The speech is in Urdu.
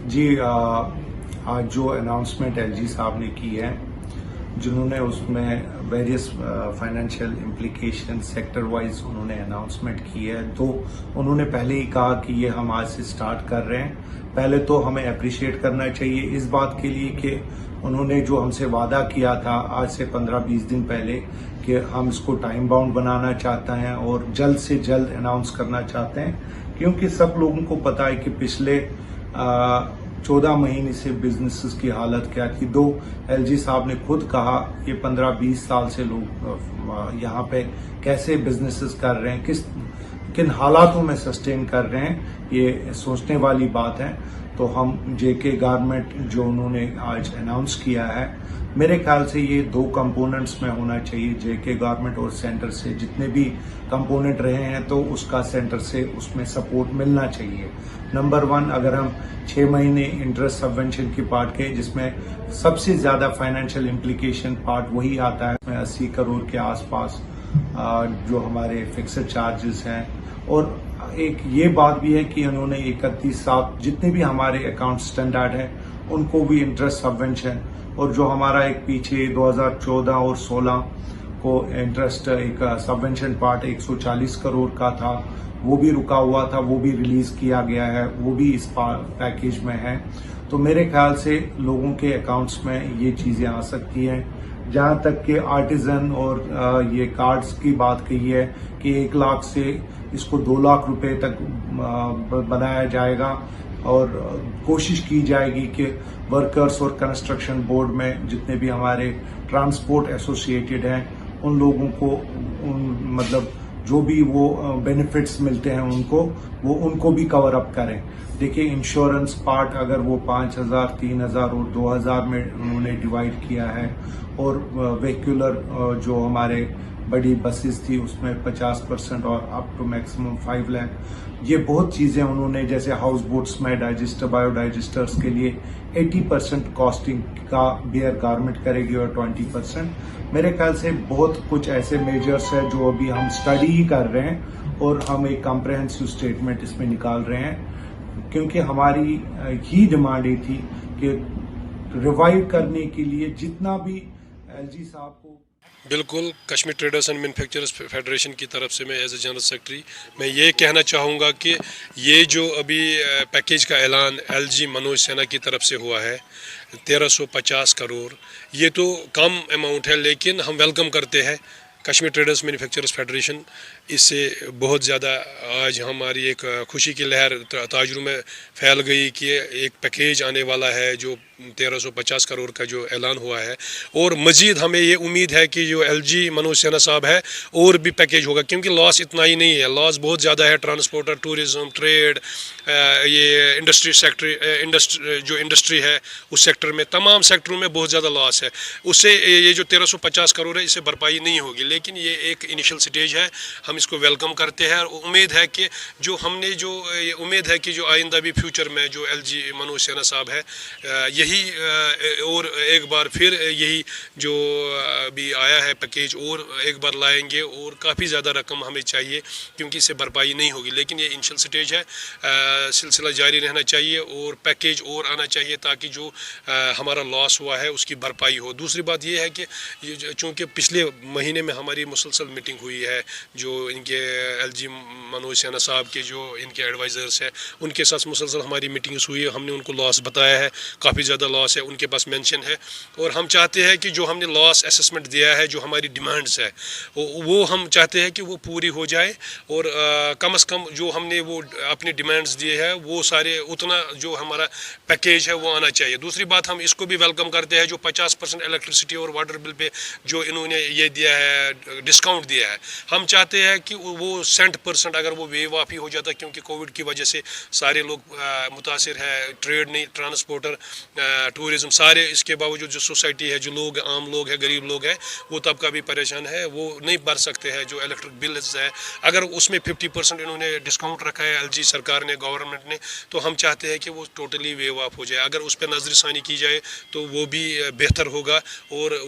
جی آج جو اناؤنسمنٹ ایل جی صاحب نے کی ہے، جنہوں نے اس میں various financial implication sector wise انہوں نے اناؤنسمنٹ کی ہے، تو انہوں نے پہلے ہی کہا کہ یہ ہم آج سے سٹارٹ کر رہے ہیں۔ پہلے تو ہمیں اپریشیٹ کرنا چاہیے اس بات کے لیے کہ انہوں نے جو ہم سے وعدہ کیا تھا آج سے 15-20 دن پہلے کہ ہم اس کو ٹائم باؤنڈ بنانا چاہتے ہیں اور جلد سے جلد اناؤنس کرنا چاہتے ہیں، کیونکہ سب لوگوں کو پتا ہے کہ پچھلے 14 مہینے سے بزنسز کی حالت کیا تھی۔ دو ایل جی صاحب نے خود کہا کہ 15-20 سال سے لوگ یہاں پہ کیسے بزنسز کر رہے ہیں، کن حالاتوں میں سسٹین کر رہے ہیں، یہ سوچنے والی بات ہے۔ تو ہم جے کے گورنمنٹ جو انہوں نے آج اناؤنس کیا ہے، میرے خیال سے یہ دو کمپوننٹس میں ہونا چاہیے، جے کے گورنمنٹ اور سینٹر سے جتنے بھی کمپوننٹ رہے ہیں تو اس کا سینٹر سے اس میں سپورٹ ملنا چاہیے۔ نمبر 1، اگر ہم 6 مہینے انٹرسٹ سبونشن کی پارٹ کے، جس میں سب سے زیادہ فائنینشیل امپلیکیشن پارٹ وہی آتا ہے، اس میں 80 کروڑ کے آس پاس جو ہمارے فکسڈ چارجز ہیں، اور ایک یہ بات بھی ہے کہ انہوں نے 31/7 جتنے بھی ہمارے اکاؤنٹ سٹینڈرڈ ہیں ان کو بھی انٹرسٹ سبونشن، اور جو ہمارا ایک پیچھے 2014 اور 16 کو انٹرسٹ ایک سبونشن پارٹ 140 کروڑ کا تھا، وہ بھی رکا ہوا تھا، وہ بھی ریلیز کیا گیا ہے، وہ بھی اس پیکیج میں ہے۔ تو میرے خیال سے لوگوں کے اکاؤنٹس میں یہ چیزیں آ سکتی ہیں۔ جہاں تک کہ آرٹیزن اور یہ کارڈز کی بات کہی ہے کہ 1 لاکھ سے اس کو 2 لاکھ روپے تک بنایا جائے گا، اور کوشش کی جائے گی کہ ورکرز اور کنسٹرکشن بورڈ میں جتنے بھی ہمارے ٹرانسپورٹ ایسوسیٹڈ ہیں ان لوگوں کو مطلب جو بھی وہ بینیفٹس ملتے ہیں ان کو بھی کور اپ کریں۔ دیکھیں، انشورنس پارٹ اگر وہ 5,000، 3,000 اور 2,000 میں انہوں نے ڈیوائڈ کیا ہے، اور ویہیکولر جو ہمارے بڑی بسز تھی اس میں 50% اور اپ ٹو میکسیمم 5 لاکھ، یہ بہت چیزیں انہوں نے، جیسے ہاؤس بوٹس میں ڈائجسٹر بایو ڈائجسٹرز کے لیے 80% کاسٹنگ کا بیئر گورنمنٹ کرے گی اور 20%۔ میرے خیال سے بہت کچھ ایسے میجرز ہیں جو ابھی ہم اسٹڈی ہی کر رہے ہیں، اور ہم ایک کمپریہنسو اسٹیٹمنٹ اس میں نکال رہے ہیں، کیونکہ ہماری ہی ڈیمانڈ یہ تھی کہ ریوائیو کرنے کے لیے جتنا بھی ایل جی صاحب کو۔ بالکل، Kashmir traders and manufacturers federation کی طرف سے میں ایز اے جنرل سیکرٹری میں یہ کہنا چاہوں گا کہ یہ جو ابھی پیکیج کا اعلان ایل جی منوج سنہا کی طرف سے ہوا ہے 1350 کروڑ، یہ تو کم اماؤنٹ ہے، لیکن ہم ویلکم کرتے ہیں۔ کشمیر ٹریڈرز مینوفیکچررز فیڈریشن اس سے بہت زیادہ آج ہماری ایک خوشی کی لہر تاجروں میں پھیل گئی کہ ایک پیکیج آنے والا ہے جو 1350 کروڑ کا جو اعلان ہوا ہے، اور مزید ہمیں یہ امید ہے کہ جو ایل جی منوج سنہا صاحب ہے اور بھی پیکیج ہوگا، کیونکہ لاس اتنا ہی نہیں ہے، لاس بہت زیادہ ہے۔ ٹرانسپورٹر، ٹورزم، ٹریڈ، یہ انڈسٹری سیکٹر، جو انڈسٹری ہے اس سیکٹر میں، تمام سیکٹروں میں بہت زیادہ لاس ہے۔ اس سے یہ جو 1350 کروڑ ہے اس سے بھرپائی نہیں ہوگی، لیکن یہ ایک انیشل سٹیج ہے، ہم اس کو ویلکم کرتے ہیں، اور امید ہے کہ جو ہم نے جو امید ہے کہ جو آئندہ بھی فیوچر میں جو ایل جی منوج سنہا صاحب ہے یہی اور ایک بار پھر یہی جو ابھی آیا ہے پیکیج اور ایک بار لائیں گے، اور کافی زیادہ رقم ہمیں چاہیے کیونکہ اس سے بھرپائی نہیں ہوگی، لیکن یہ انیشل سٹیج ہے، سلسلہ جاری رہنا چاہیے اور پیکیج اور آنا چاہیے تاکہ جو ہمارا لاس ہوا ہے اس کی بھرپائی ہو۔ دوسری بات یہ ہے کہ چونکہ پچھلے مہینے میں ہماری مسلسل میٹنگ ہوئی ہے، جو ان کے ایل جی منوج سنہا صاحب کے جو ان کے ایڈوائزرس ہیں ان کے ساتھ مسلسل ہماری میٹنگز ہوئی ہے، ہم نے ان کو لاس بتایا ہے، کافی زیادہ لاس ہے، ان کے پاس مینشن ہے، اور ہم چاہتے ہیں کہ جو ہم نے لاس اسسمنٹ دیا ہے، جو ہماری ڈیمانڈز ہے وہ ہم چاہتے ہیں کہ وہ پوری ہو جائے، اور کم از کم جو ہم نے وہ اپنے ڈیمانڈز دیے ہیں وہ سارے اتنا جو ہمارا پیکیج ہے وہ آنا چاہیے۔ دوسری بات، ہم اس کو بھی ویلکم کرتے ہیں جو 50% الیکٹرسٹی اور واٹر بل پہ جو انہوں نے یہ دیا ہے ڈسکاؤنٹ دیا ہے، ہم چاہتے ہیں کہ وہ % اگر وہ ویو آف ہی ہو جاتا، کیونکہ کووڈ کی وجہ سے سارے لوگ متاثر ہے، ٹریڈ نہیں، ٹرانسپورٹر، ٹورزم، سارے، اس کے باوجود جو سوسائٹی ہے، جو لوگ عام لوگ ہیں، غریب لوگ ہیں، وہ طبقہ بھی پریشان ہے، وہ نہیں بھر سکتے ہیں جو الیکٹرک بلز ہے۔ اگر اس میں 50% انہوں نے ڈسکاؤنٹ رکھا ہے ایل جی سرکار نے، گورنمنٹ نے، تو ہم چاہتے ہیں کہ وہ ٹوٹلی ویو آف ہو جائے۔ اگر اس پہ نظر ثانی کی جائے تو وہ بھی بہتر ہوگا، اور